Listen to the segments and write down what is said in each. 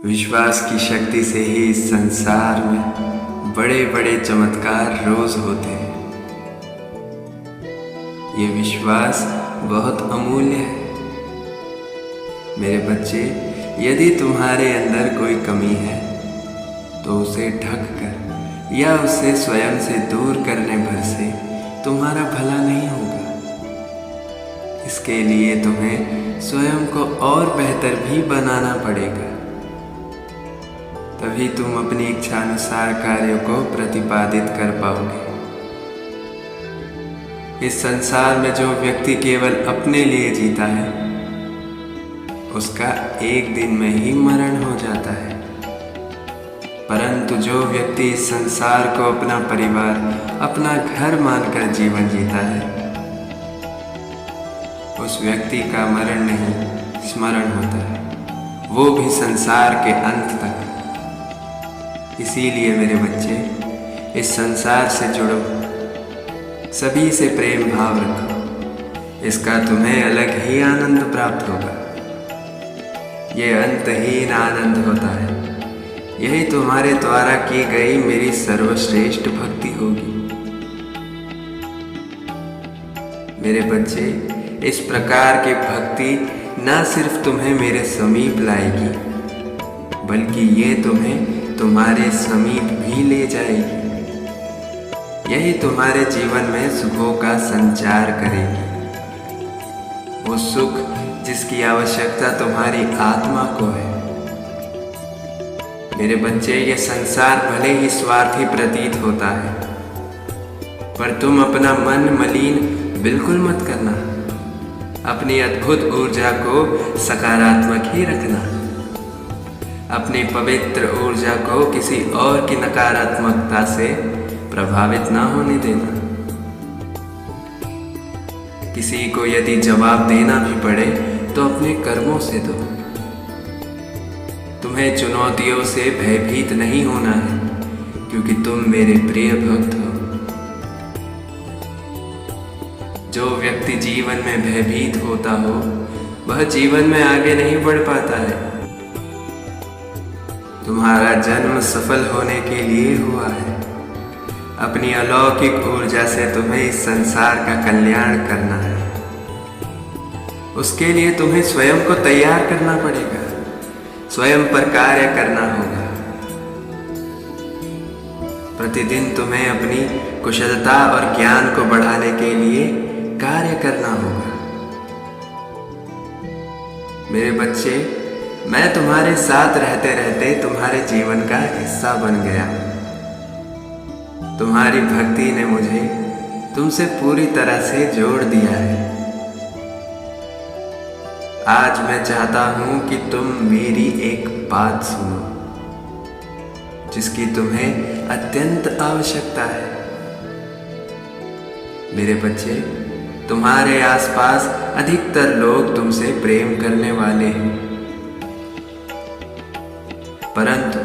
विश्वास की शक्ति से ही इस संसार में बड़े बड़े चमत्कार रोज होते हैं। ये विश्वास बहुत अमूल्य है। मेरे बच्चे, यदि तुम्हारे अंदर कोई कमी है तो उसे ढक कर या उसे स्वयं से दूर करने भर से तुम्हारा भला नहीं होगा। इसके लिए तुम्हें स्वयं को और बेहतर भी बनाना पड़ेगा। तभी तुम अपनी इच्छानुसार कार्यों को प्रतिपादित कर पाओगे। इस संसार में जो व्यक्ति केवल अपने लिए जीता है उसका एक दिन में ही मरण हो जाता है, परंतु जो व्यक्ति इस संसार को अपना परिवार, अपना घर मानकर जीवन जीता है उस व्यक्ति का मरण नहीं स्मरण होता है, वो भी संसार के अंत तक। इसीलिए मेरे बच्चे, इस संसार से जुड़ो, सभी से प्रेम भाव रखो। इसका तुम्हें अलग ही आनंद प्राप्त होगा। ये अंतहीन आनंद होता है। यही तुम्हारे द्वारा की गई मेरी सर्वश्रेष्ठ भक्ति होगी। मेरे बच्चे, इस प्रकार की भक्ति न सिर्फ तुम्हें मेरे समीप लाएगी बल्कि ये तुम्हें तुम्हारे समीप भी ले जाएगी। यही तुम्हारे जीवन में सुखों का संचार करेगी। वो सुख जिसकी आवश्यकता तुम्हारी आत्मा को है। मेरे बच्चे, ये संसार भले ही स्वार्थी प्रतीत होता है, पर तुम अपना मन मलिन बिल्कुल मत करना। अपनी अद्भुत ऊर्जा को सकारात्मक ही रखना। अपनी पवित्र ऊर्जा को किसी और की नकारात्मकता से प्रभावित ना होने देना। किसी को यदि जवाब देना भी पड़े तो अपने कर्मों से दो। तुम्हें चुनौतियों से भयभीत नहीं होना है, क्योंकि तुम मेरे प्रिय भक्त हो। जो व्यक्ति जीवन में भयभीत होता हो वह जीवन में आगे नहीं बढ़ पाता है। तुम्हारा जन्म सफल होने के लिए हुआ है। अपनी अलौकिक ऊर्जा से तुम्हें इस संसार का कल्याण करना है। उसके लिए तुम्हें स्वयं को तैयार करना पड़ेगा, स्वयं पर कार्य करना होगा। प्रतिदिन तुम्हें अपनी कुशलता और ज्ञान को बढ़ाने के लिए कार्य करना होगा। मेरे बच्चे, मैं तुम्हारे साथ रहते रहते तुम्हारे जीवन का हिस्सा बन गया। तुम्हारी भक्ति ने मुझे तुमसे पूरी तरह से जोड़ दिया है। आज मैं चाहता हूं कि तुम मेरी एक बात सुनो जिसकी तुम्हें अत्यंत आवश्यकता है। मेरे बच्चे, तुम्हारे आसपास अधिकतर लोग तुमसे प्रेम करने वाले हैं, परंतु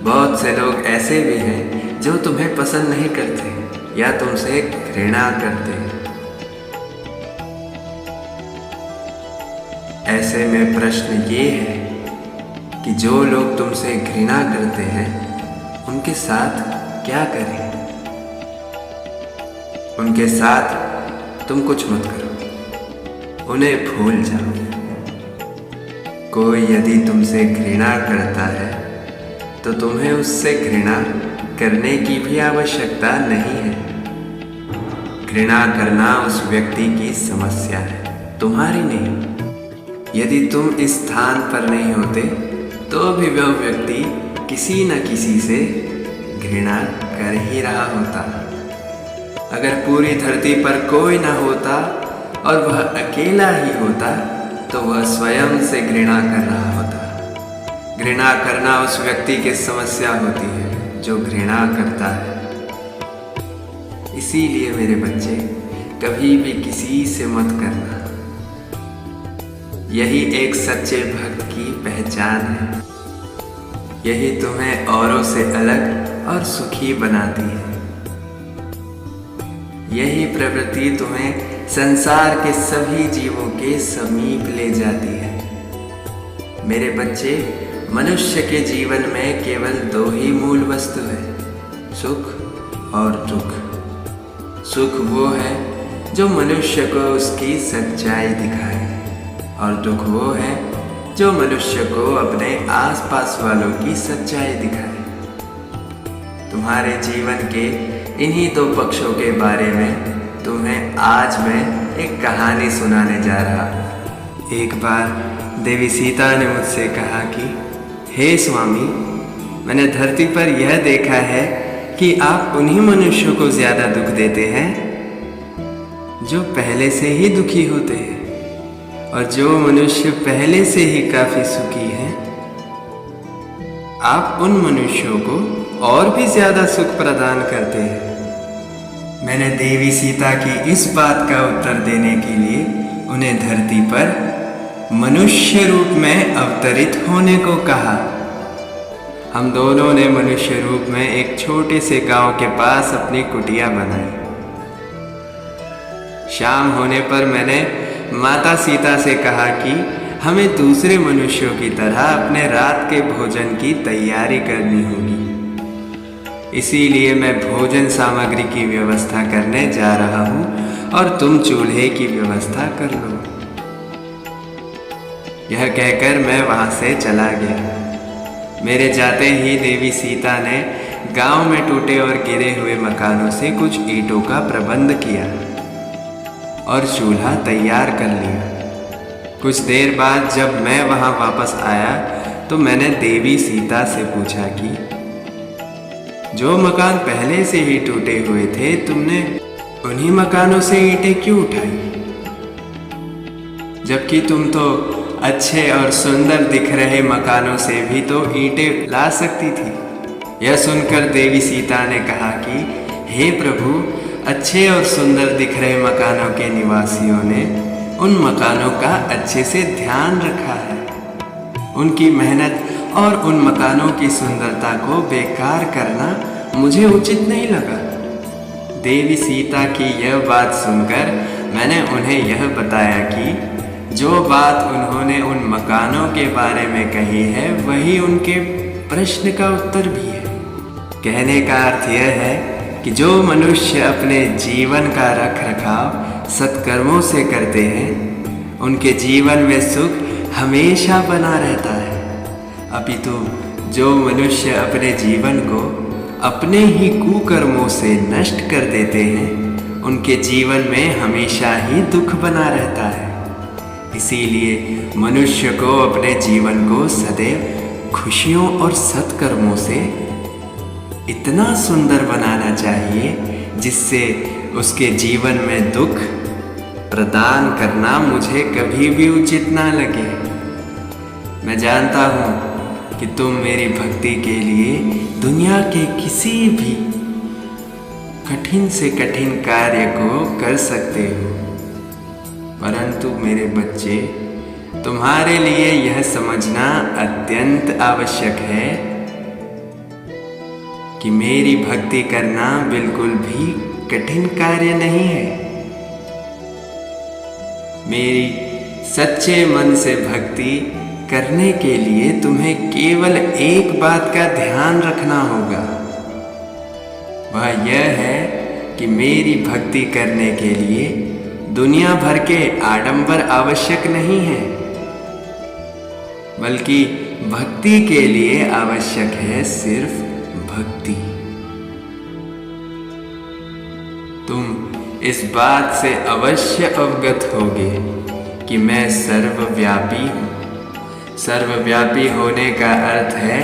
बहुत से लोग ऐसे भी हैं जो तुम्हें पसंद नहीं करते या तुमसे घृणा करते हैं। ऐसे में प्रश्न ये है कि जो लोग तुमसे घृणा करते हैं उनके साथ क्या करें? उनके साथ तुम कुछ मत करो, उन्हें भूल जाओ। कोई यदि तुमसे घृणा करता है तो तुम्हें उससे घृणा करने की भी आवश्यकता नहीं है। घृणा करना उस व्यक्ति की समस्या है, तुम्हारी नहीं। यदि तुम इस स्थान पर नहीं होते तो भी वह व्यक्ति किसी न किसी से घृणा कर ही रहा होता। अगर पूरी धरती पर कोई न होता और वह अकेला ही होता तो वह स्वयं से घृणा कर रहा होता। घृणा करना उस व्यक्ति की समस्या होती है जो घृणा करता है। इसीलिए मेरे बच्चे, कभी भी किसी से मत करना। यही एक सच्चे भक्त की पहचान है। यही तुम्हें औरों से अलग और सुखी बनाती है। यही प्रवृत्ति तुम्हें संसार के सभी जीवों के समीप ले जाती है। मेरे बच्चे, मनुष्य के जीवन में केवल दो ही मूल वस्तु है, सुख और दुख। सुख वो है जो मनुष्य को उसकी सच्चाई दिखाए, और दुख वो है जो मनुष्य को अपने आसपास वालों की सच्चाई दिखाए। तुम्हारे जीवन के इन्हीं दो पक्षों के बारे में तुम्हें आज मैं एक कहानी सुनाने जा रहा हूँ। एक बार देवी सीता ने मुझसे कहा कि हे स्वामी, मैंने धरती पर यह देखा है कि आप उन्हीं मनुष्यों को ज्यादा दुख देते हैं जो पहले से ही दुखी होते हैं, और जो मनुष्य पहले से ही काफी सुखी हैं, आप उन मनुष्यों को और भी ज्यादा सुख प्रदान करते हैं। मैंने देवी सीता की इस बात का उत्तर देने के लिए उन्हें धरती पर मनुष्य रूप में अवतरित होने को कहा। हम दोनों ने मनुष्य रूप में एक छोटे से गांव के पास अपनी कुटिया बनाई। शाम होने पर मैंने माता सीता से कहा कि हमें दूसरे मनुष्यों की तरह अपने रात के भोजन की तैयारी करनी होगी, इसीलिए मैं भोजन सामग्री की व्यवस्था करने जा रहा हूँ और तुम चूल्हे की व्यवस्था कर लो। यह कहकर मैं वहां से चला गया। मेरे जाते ही देवी सीता ने गांव में टूटे और गिरे हुए मकानों से कुछ ईंटों का प्रबंध किया और चूल्हा तैयार कर लिया। कुछ देर बाद जब मैं वहां वापस आया तो मैंने देवी सीता से पूछा कि जो मकान पहले से ही टूटे हुए थे, तुमने उन्हीं मकानों से ईंटें क्यों उठाई, जबकि तुम तो अच्छे और सुंदर दिख रहे मकानों से भी तो ईंटें ला सकती थी। यह सुनकर देवी सीता ने कहा कि हे प्रभु, अच्छे और सुंदर दिख रहे मकानों के निवासियों ने उन मकानों का अच्छे से ध्यान रखा है। उनकी मेहनत और उन मकानों की सुंदरता को बेकार करना मुझे उचित नहीं लगा। देवी सीता की यह बात सुनकर मैंने उन्हें यह बताया कि जो बात उन्होंने उन मकानों के बारे में कही है, वही उनके प्रश्न का उत्तर भी है। कहने का अर्थ यह है कि जो मनुष्य अपने जीवन का रख रखाव सत्कर्मों से करते हैं, उनके जीवन में सुख हमेशा बना रहता है। अपितु जो मनुष्य अपने जीवन को अपने ही कुकर्मों से नष्ट कर देते हैं, उनके जीवन में हमेशा ही दुख बना रहता है। इसीलिए मनुष्य को अपने जीवन को सदैव खुशियों और सत्कर्मों से इतना सुंदर बनाना चाहिए जिससे उसके जीवन में दुख प्रदान करना मुझे कभी भी उचित ना लगे। मैं जानता हूँ कि तुम मेरी भक्ति के लिए दुनिया के किसी भी कठिन से कठिन कार्य को कर सकते हो, परंतु मेरे बच्चे, तुम्हारे लिए यह समझना अत्यंत आवश्यक है कि मेरी भक्ति करना बिल्कुल भी कठिन कार्य नहीं है। मेरी सच्चे मन से भक्ति करने के लिए तुम्हें केवल एक बात का ध्यान रखना होगा। वह यह है कि मेरी भक्ति करने के लिए दुनिया भर के आडंबर आवश्यक नहीं है, बल्कि भक्ति के लिए आवश्यक है सिर्फ भक्ति। तुम इस बात से अवश्य अवगत होगे कि मैं सर्वव्यापी हूँ। सर्वव्यापी होने का अर्थ है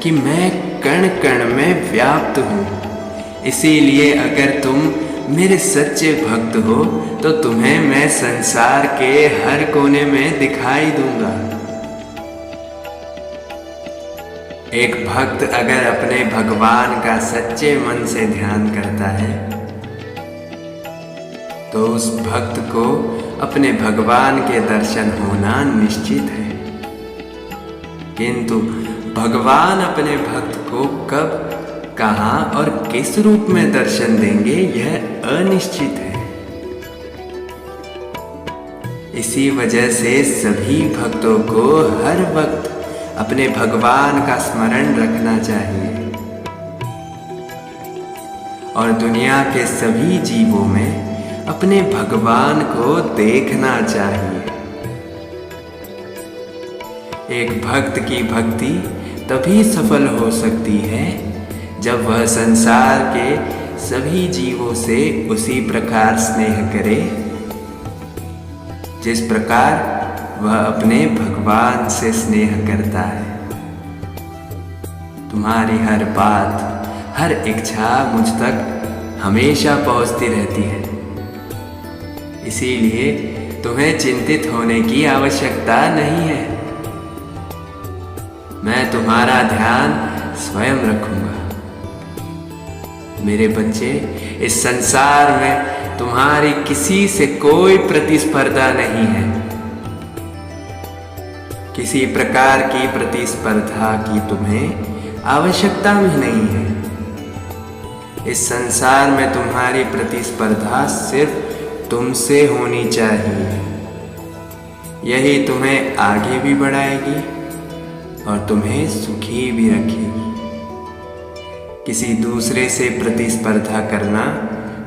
कि मैं कण कण में व्याप्त हूँ। इसीलिए अगर तुम मेरे सच्चे भक्त हो तो तुम्हें मैं संसार के हर कोने में दिखाई दूंगा। एक भक्त अगर अपने भगवान का सच्चे मन से ध्यान करता है तो उस भक्त को अपने भगवान के दर्शन होना निश्चित है। किंतु भगवान अपने भक्त को कब, कहाँ और किस रूप में दर्शन देंगे, यह अनिश्चित है। इसी वजह से सभी भक्तों को हर वक्त अपने भगवान का स्मरण रखना चाहिए और दुनिया के सभी जीवों में अपने भगवान को देखना चाहिए। एक भक्त की भक्ति तभी सफल हो सकती है जब वह संसार के सभी जीवों से उसी प्रकार स्नेह करे जिस प्रकार वह अपने भगवान से स्नेह करता है। तुम्हारी हर बात, हर इच्छा मुझ तक हमेशा पहुंचती रहती है, इसीलिए तुम्हें चिंतित होने की आवश्यकता नहीं है। मैं तुम्हारा ध्यान स्वयं रखूंगा। मेरे बच्चे, इस संसार में तुम्हारी किसी से कोई प्रतिस्पर्धा नहीं है। किसी प्रकार की प्रतिस्पर्धा की तुम्हें आवश्यकता भी नहीं है। इस संसार में तुम्हारी प्रतिस्पर्धा सिर्फ तुमसे होनी चाहिए। यही तुम्हें आगे भी बढ़ाएगी और तुम्हें सुखी भी रखेगी। किसी दूसरे से प्रतिस्पर्धा करना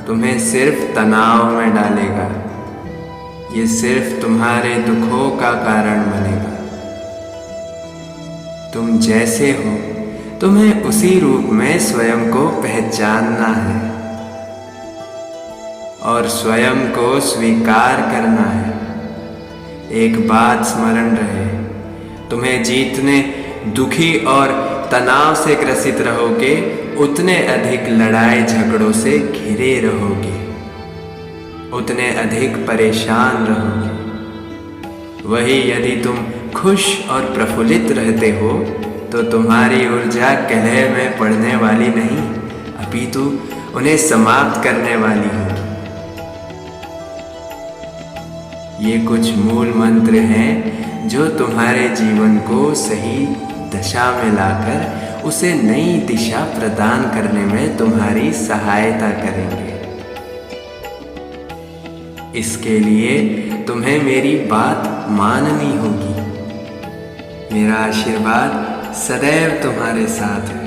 तुम्हें सिर्फ तनाव में डालेगा। ये सिर्फ तुम्हारे दुखों का कारण बनेगा। तुम जैसे हो, तुम्हें उसी रूप में स्वयं को पहचानना है और स्वयं को स्वीकार करना है। एक बात स्मरण रहे, तुम्हें जितने दुखी और तनाव से ग्रसित रहोगे, उतने अधिक लड़ाई झगड़ों से घिरे रहोगे, उतने अधिक परेशान रहोगे। वही यदि तुम खुश और प्रफुल्लित रहते हो तो तुम्हारी ऊर्जा कलह में पड़ने वाली नहीं, अपितु उन्हें समाप्त करने वाली होगी। ये कुछ मूल मंत्र हैं जो तुम्हारे जीवन को सही दशा में लाकर उसे नई दिशा प्रदान करने में तुम्हारी सहायता करेंगे। इसके लिए तुम्हें मेरी बात माननी होगी। मेरा आशीर्वाद सदैव तुम्हारे साथ है।